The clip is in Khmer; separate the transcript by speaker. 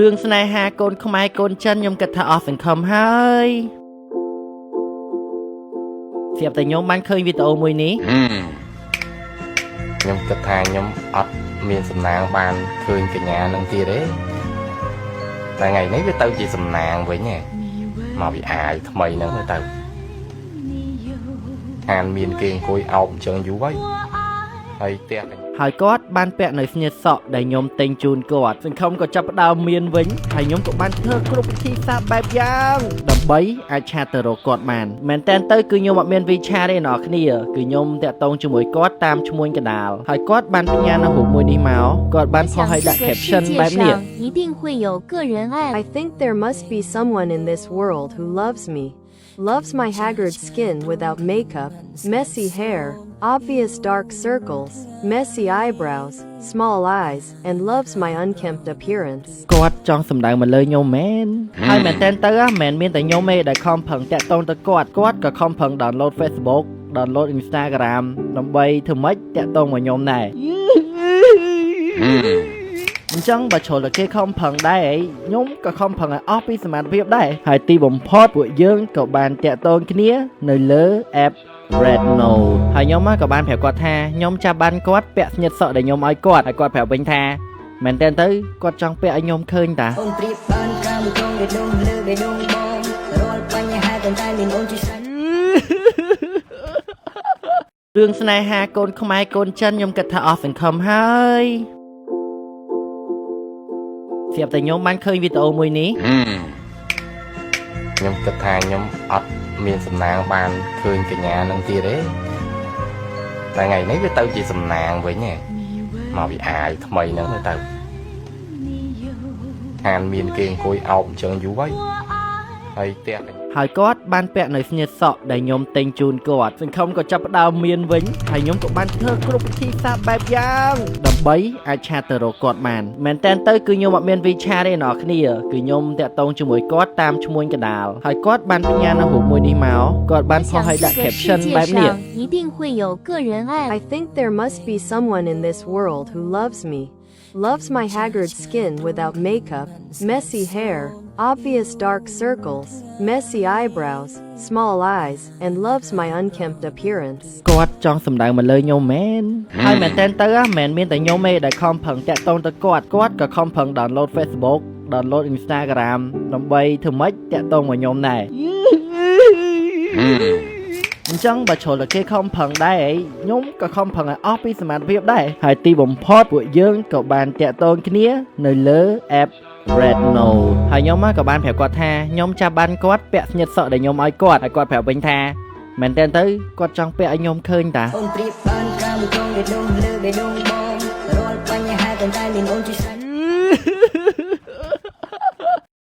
Speaker 1: រឿងស្នេហាកូនខ្មែរកូនចិនខ្ញុំគិតថាអស់សង្ឃឹមហើយស្រាប់តែខ្ញុំបានឃើញវីដេអូមួយនេះ
Speaker 2: ខ្ញុំគិតថាខ្ញុំអត់មានសំណាងបានឃើញកញ្ញានឹងទៀតទេតែថ្ងៃនេះវាទៅជាសំណាងវិញហ៎មកពីអាយថ្មីហ្នឹងទៅខានមានគេអង្គុយអោបអញ្ចឹងយូរហើយផ្ទះ
Speaker 1: ហើយគាត់បានពាក់នៅស្នៀតសក់ដែលខ្ញុំទិញជូនគាត់សង្ឃឹមក៏ចាប់ផ្ដើមមានវិញហើយខ្ញុំក៏បានធ្វើគ្រប់វិធីសាស្ត្របែបយ៉ាងដើម្បីអាចឆាតទៅរកគាត់បានមែនតើទៅគឺខ្ញុំអត់មានវីឆាទេអ្នកនរគ្នាគឺខ្ញុំតាក់ទងជាមួយគាត់តាមឈ្មោះកដាលហើយគាត់បានផ្ញើនៅរូបមួយនេះមកគាត់បានផុសឲ្យដាក់ caption បែបនេះ
Speaker 3: I think there must be someone in this world who loves my haggard skin without makeup, messy hair, obvious dark circles, messy eyebrows, small eyes, and loves my unkempt appearance.
Speaker 1: គាត់ចង់សម្ដៅមកលើខ្ញុំមែនហើយមែនតើទៅមិនមានតែខ្ញុំទេដែលខំប្រឹងតាក់ទងទៅគាត់ក៏ខំប្រឹង download Facebook download Instagram ដើម្បីធ្វើម៉េចតាក់ទងមកខ្ញុំដែរអញ្ចឹងបើជ្រុលតែគេខំប្រឹងដែរខ្ញុំក៏ខំប្រឹងឲ្យអស់ពីសមត្ថភាពដែរហើយទីបំផុតពួកយើងក៏បានតាក់ទងគ្នានៅលើ app Red Note ហើយខ្ញុំក៏បានប្រាប់គាត់ថាខ្ញុំចាប់បានគាត់ពាក់ស្នៀតសក់ដែលខ្ញុំឲ្យគាត់ហើយគាត់ប្រាប់វិញថាមែនតើទៅគាត់ចង់ពាក់ឲ្យខ្ញុំឃើញតាអូនព្រៀបបានកាមត្រង់ដែលដងលើដែលដងបងរាល់បញ្ហាតែមានអូនជួយសាច់រឿងស្នេហាកូនខ្មែរកូនចិនខ្ញុំគិតថាអស់សង្ឃឹមហើយស្រាប់តែខ្ញុំបានឃើញវីដេអូមួយនេះ
Speaker 2: ខ្ញុំគិតថាខ្ញុំអត់មានសំណាងបានឃើញកញ្ញានឹងទៀតទេតែថ្ងៃនេះវាទៅជាសំណាងវិញហ៎មកពីអាយថ្មីហ្នឹងទៅខានមានគេអង្គុយអោបអញ្ចឹងយូរហើយផ្ទះ
Speaker 1: ហើយគាត់បានពាក់នៅស្នៀតសក់ដែលខ្ញុំទិញជូនគាត់សង្ឃឹមក៏ចាប់ផ្ដើមមានវិញហើយខ្ញុំក៏បានធ្វើគ្រប់វិធីសាស្ត្របែបយ៉ាងដើម្បីអាចឆាតទៅរកគាត់បានមែនតើទៅគឺខ្ញុំអត់មានវីឆាទេអ្នកនរគ្នាគឺខ្ញុំតាក់ទងជាមួយគាត់តាមឈ្មោះកដាលហើយគាត់បានផ្ញើនៅរូបមួយនេះមកគាត់បានផុសឲ្យដាក់ caption បែបនេះ
Speaker 3: I think there must be someone in this world who loves my haggard skin without makeup, messy hair, obvious dark circles, messy eyebrows, small eyes, and loves my unkempt appearance.
Speaker 1: គាត់ចង់សម្ដៅមកលើខ្ញុំមែនហើយមែនតើទៅមិនមានតែខ្ញុំទេដែលខំប្រឹងតាក់ទងទៅគាត់ក៏ខំប្រឹង download Facebook download Instagram ដើម្បីធ្វើម៉េចតាក់ទងមកខ្ញុំដែរអញ្ចឹងបើជ្រុលតែគេខំប្រឹងដែរខ្ញុំក៏ខំប្រឹងឲ្យអស់ពីសមត្ថភាពដែរហើយទីបំផុតពួកយើងក៏បានតាក់ទងគ្នានៅលើ app Red Note ហើយខ្ញុំក៏បានប្រាប់គាត់ថាខ្ញុំចាប់បានគាត់ពាក់ស្នៀតសក់ដែលខ្ញុំឲ្យគាត់ហើយគាត់ប្រាប់វិញថាមែនតើទៅគាត់ចង់ពាក់ឲ្យខ្ញុំឃើញតាអូនព្រៀបបានកាមត្រង់ដែលដងលើដែលដងបងរាល់បញ្ហាតែមានអូនជួយ